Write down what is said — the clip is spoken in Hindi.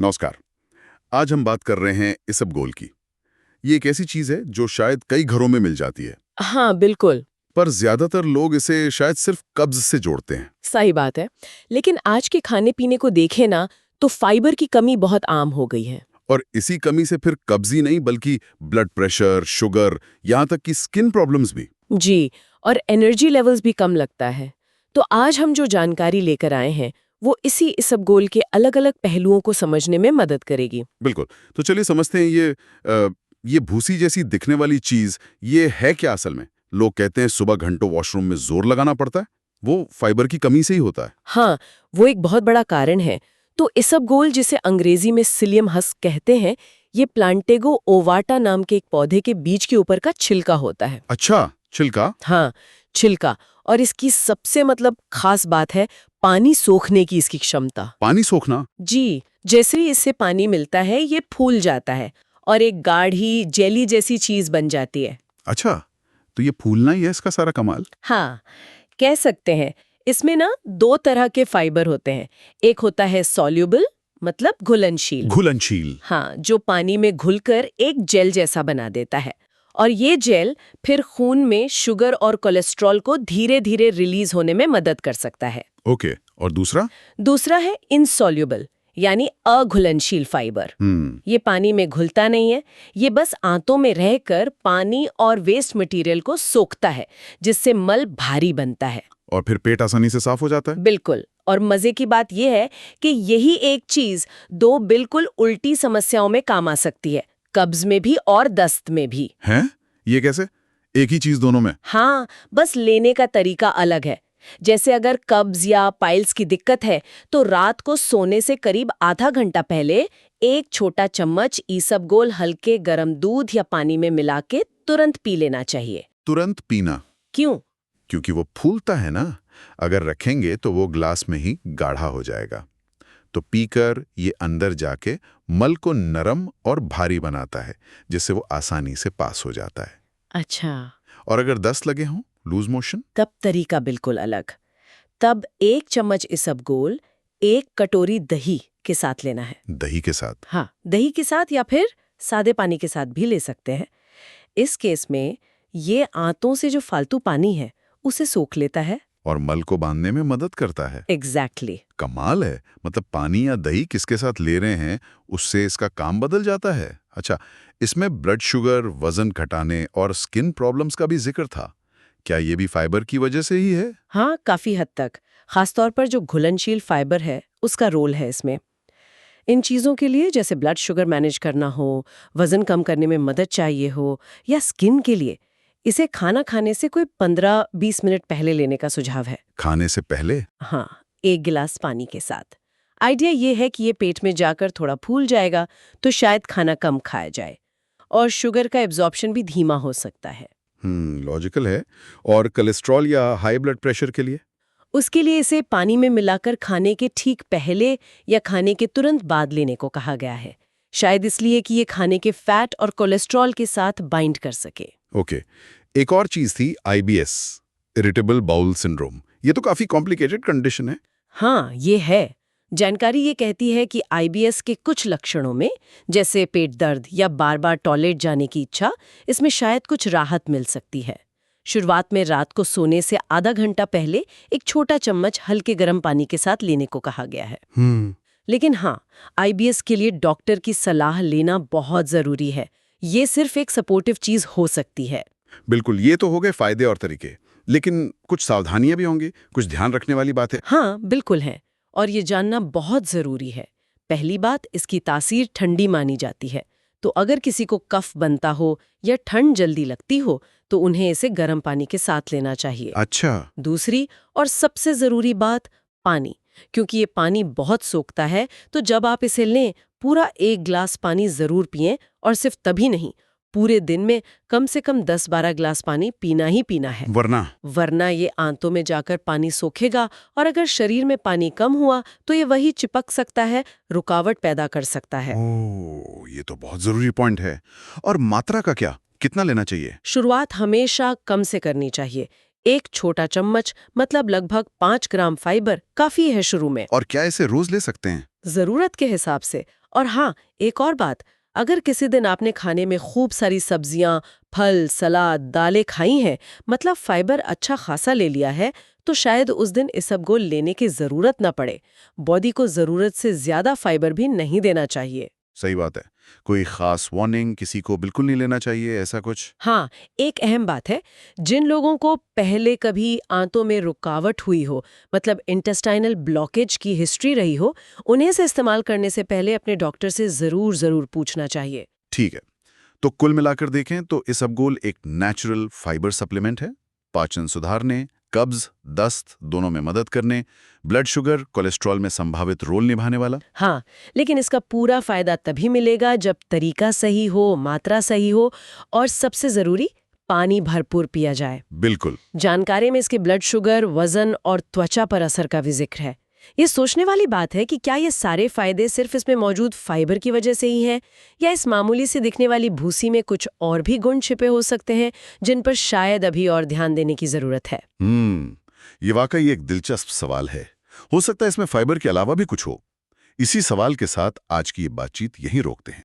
नमस्कार। आज हम बात कर रहे हैं इसबगोल की। ये एक ऐसी चीज है जो शायद कई घरों में मिल जाती है, हाँ, बिल्कुल, पर ज्यादातर लोग इसे शायद सिर्फ कब्ज से जोड़ते हैं। सही बात है। लेकिन आज के खाने-पीने को देखें ना, तो फाइबर की कमी बहुत आम हो गई है। और इसी कमी से फिर कब्ज ही नहीं बल्कि ब्लड प्रेशर, शुगर, यहाँ तक कि स्किन प्रॉब्लम्स भी। जी, और एनर्जी लेवल्स भी कम लगता है। तो आज हम जो जानकारी लेकर आए हैं, वो इसी इसबगोल के अलग-अलग पहलुओं को समझने में मदद करेगी। बिल्कुल। तो चलिए समझते हैं ये भूसी जैसी दिखने वाली चीज, ये है क्या असल में? लोग कहते हैं सुबह घंटों वॉशरूम में जोर लगाना पड़ता है, वो फाइबर की कमी से ही होता है। हाँ, वो एक बहुत बड़ा कारण है। तो इसबगोल, जिसे अंग्रेजी में सिलियम हस्क कहते हैं, ये प्लांटेगो ओवाटा नाम के एक पौधे के बीज के ऊपर का छिलका होता है। अच्छा, छिलका। हाँ, छिलका। और इसकी सबसे खास बात है पानी सोखने की इसकी क्षमता। पानी सोखना। जी, जैसे ही इससे पानी मिलता है ये फूल जाता है और एक गाढ़ी जेली जैसी चीज बन जाती है। अच्छा, तो ये फूलना ही है इसका सारा कमाल। हाँ, कह सकते हैं। इसमें ना दो तरह के फाइबर होते हैं। एक होता है सॉल्युबल, मतलब घुलनशील। घुलनशील। हाँ, जो पानी में घुलकर एक जेल जैसा बना देता है। और ये जेल फिर खून में शुगर और कोलेस्ट्रॉल को धीरे धीरे रिलीज होने में मदद कर सकता है। ओके, और दूसरा? दूसरा है इनसॉल्युबल, यानी अघुलनशील फाइबर। ये पानी में घुलता नहीं है, ये बस आंतों में रहकर पानी और वेस्ट मटेरियल को सोखता है, जिससे मल भारी बनता है। और फिर पेट आसानी से साफ हो जाता है। बिल्कुल। और मजे की बात यह है कि यही एक चीज दो बिल्कुल उल्टी समस्याओं में काम आ सकती है, कब्ज में भी और दस्त में भी। हैं? ये कैसे? एक ही चीज दोनों में? हाँ, बस लेने का तरीका अलग है। जैसे अगर कब्ज या पाइल्स की दिक्कत है, तो रात को सोने से करीब आधा घंटा पहले एक छोटा चम्मच इसबगोल हल्के गर्म दूध या पानी में मिला के तुरंत पी लेना चाहिए। तुरंत पीना? क्यों? क्योंकि वो फूलता है ना। अगर रखेंगे तो वो ग्लास में ही गाढ़ा हो जाएगा। तो पीकर ये अंदर जाके मल को नरम और भारी बनाता है, जिससे वो आसानी से पास हो जाता है। अच्छा, और अगर दस्त लगे हों, लूज मोशन? तब तरीका बिल्कुल अलग। तब एक चम्मच इसबगोल एक कटोरी दही के साथ लेना है। दही के साथ? हाँ, दही के साथ या फिर सादे पानी के साथ भी ले सकते हैं। इस केस में ये आंतों से जो फालतू पानी है उसे सोख लेता है। और मल को बांधने में मदद करता है। एग्जैक्टली। कमाल है। मतलब पानी या दही किसके साथ ले रहे हैं, उससे इसका काम बदल जाता है। अच्छा, इसमें ब्लड शुगर, वजन घटाने और स्किन प्रॉब्लम्स का भी जिक्र था। क्या ये भी फाइबर की वजह से ही है? हाँ, काफी हद तक। खासतौर पर जो घुलनशील फाइबर है उसका रोल है इसमें। इन चीज़ों के लिए, जैसे ब्लड शुगर मैनेज करना हो, वजन कम करने में मदद चाहिए हो, या स्किन के लिए, इसे खाना खाने से कोई 15-20 मिनट पहले लेने का सुझाव है। खाने से पहले? हाँ, एक गिलास पानी के साथ। आइडिया ये है कि ये पेट में जाकर थोड़ा फूल जाएगा, तो शायद खाना कम खाया जाए और शुगर का एब्जॉर्प्शन भी धीमा हो सकता है। लॉजिकल है। और कोलेस्ट्रॉल या हाई ब्लड प्रेशर के लिए? उसके लिए इसे पानी में मिलाकर खाने के ठीक पहले या खाने के तुरंत बाद लेने को कहा गया है। शायद इसलिए कि ये खाने के फैट और कोलेस्ट्रॉल के साथ बाइंड कर सके। ओके। एक और चीज थी, आईबीएस, इरिटेबल बाउल सिंड्रोम। ये तो काफी कॉम्प्लिकेटेड कंडीशन है। हाँ, ये है। जानकारी ये कहती है कि आईबीएस के कुछ लक्षणों में, जैसे पेट दर्द या बार-बार टॉयलेट जाने की इच्छा, इसमें शायद कुछ राहत मिल सकती है। शुरुआत में रात को सोने से आधा घंटा पहले एक छोटा चम्मच हल्के गर्म पानी के साथ लेने को कहा गया है। लेकिन हाँ, आईबीएस के लिए डॉक्टर की सलाह लेना बहुत जरूरी है। ये सिर्फ एक सपोर्टिव चीज हो सकती है। बिल्कुल, ये तो हो गए फायदे और तरीके, लेकिन कुछ सावधानियां भी होंगी, कुछ ध्यान रखने वाली बात है। हाँ, बिल्कुल है। और ये जानना बहुत जरूरी है। पहली बात, इसकी तासीर ठंडी मानी जाती है। तो अगर किसी को कफ बनता हो या ठंड जल्दी लगती हो, तो उन्हें इसे गर्म पानी के साथ लेना चाहिए। अच्छा। दूसरी और सबसे जरूरी बात, पानी। क्योंकि ये पानी बहुत सोखता है, तो जब आप इसे लें, पूरा एक ग्लास पानी जरूर पिएं, और सिर्फ तभी नहीं, पूरे दिन में कम से कम 10-12 ग्लास पानी पीना ही पीना है। वरना ये आंतों में जाकर पानी सोखेगा, और अगर शरीर में पानी कम हुआ तो ये वही चिपक सकता है, रुकावट पैदा कर सकता है। ओह, ये तो बहुत जरूरी पॉइंट है। और मात्रा का क्या? कितना लेना चाहिए? शुरुआत हमेशा कम से करनी चाहिए। एक छोटा चम्मच, मतलब लगभग 5 ग्राम फाइबर काफी है शुरू में। और क्या इसे रोज ले सकते हैं? जरूरत के हिसाब से, और हाँ, एक और बात, अगर किसी दिन आपने खाने में खूब सारी सब्जियां, फल, सलाद, दालें खाई हैं, मतलब फाइबर अच्छा खासा ले लिया है, तो शायद उस दिन इसबगोल लेने की जरूरत ना पड़े। बॉडी को जरूरत से ज्यादा फाइबर भी नहीं देना चाहिए। सही बात है। कोई खास वार्निंग, किसी को बिल्कुल नहीं लेना चाहिए, ऐसा कुछ? हाँ, एक अहम बात है, जिन लोगों को पहले कभी आंतों में रुकावट हुई हो, मतलब इंटेस्टाइनल ब्लॉकेज की हिस्ट्री रही हो, उन्हें से इस्तेमाल करने से पहले अपने डॉक्टर से जरूर पूछना चाहिए। ठीक है। तो कुल मिलाकर देखें तो इसबगोल एक नेचुरल फाइबर सप्लीमेंट है, पाचन सुधारने, कब्ज, दस्त दोनों में मदद करने, ब्लड शुगर, कोलेस्ट्रॉल में संभावित रोल निभाने वाला। हाँ, लेकिन इसका पूरा फायदा तभी मिलेगा जब तरीका सही हो, मात्रा सही हो और सबसे जरूरी पानी भरपूर पिया जाए। बिल्कुल। जानकारी में इसके ब्लड शुगर, वजन और त्वचा पर असर का भी जिक्र है। ये सोचने वाली बात है कि क्या ये सारे फायदे सिर्फ इसमें मौजूद फाइबर की वजह से ही हैं, या इस मामूली से दिखने वाली भूसी में कुछ और भी गुण छिपे हो सकते हैं जिन पर शायद अभी और ध्यान देने की जरूरत है। ये वाकई एक दिलचस्प सवाल है। हो सकता है इसमें फाइबर के अलावा भी कुछ हो। इसी सवाल के साथ आज की ये बातचीत यहीं रोकते हैं।